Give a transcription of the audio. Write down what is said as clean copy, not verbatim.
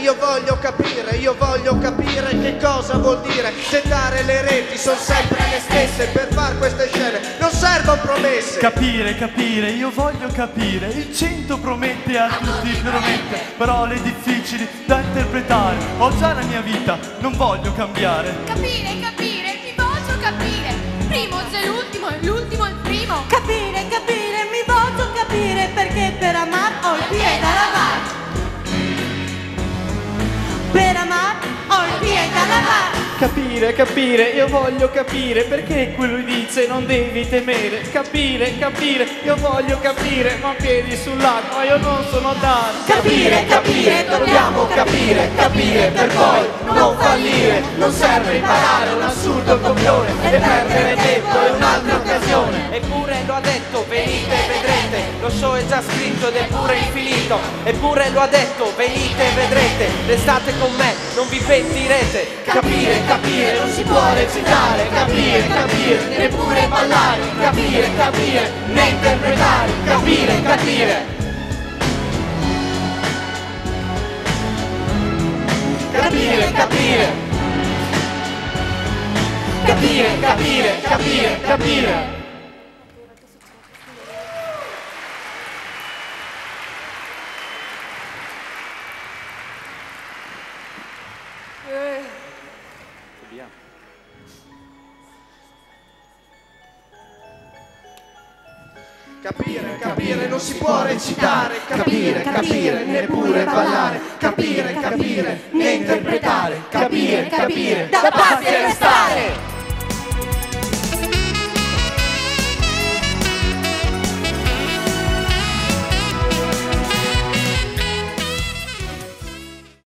io voglio capire che cosa vuol dire gettare le reti, sono sempre le stesse, per far queste scene non servono promesse. Capire, io voglio capire, il 100 promette a tutti promette, parole difficili da interpretare, ho già la mia vita, non voglio cambiare. Capire, mi voglio capire, primo c'è l'ultimo e l'ultimo il primo. Capire, mi voglio capire, perché per amar ho il piede da lavare. Per amar ho il piede da lavare. Capire, io voglio capire, perché quello dice non devi temere. Capire, io voglio capire, ma piedi sull'acqua io non sono tanto. Capire, dobbiamo capire per poi non fallire. Non serve imparare un assurdo copione e perdere tempo è un'altra occasione. Eppure lo ha detto, venite e vedrete, lo show è già scritto ed è pure infinito. Eppure lo ha detto, venite e vedrete, restate con me, non vi pentirete. Capire, non si può recitare. Capire, neppure ballare. Capire, né interpretare. Capire. Capire. Capire, non si può recitare. Capire, neppure ballare. Capire, né interpretare. Capire, Da pazzi a restare.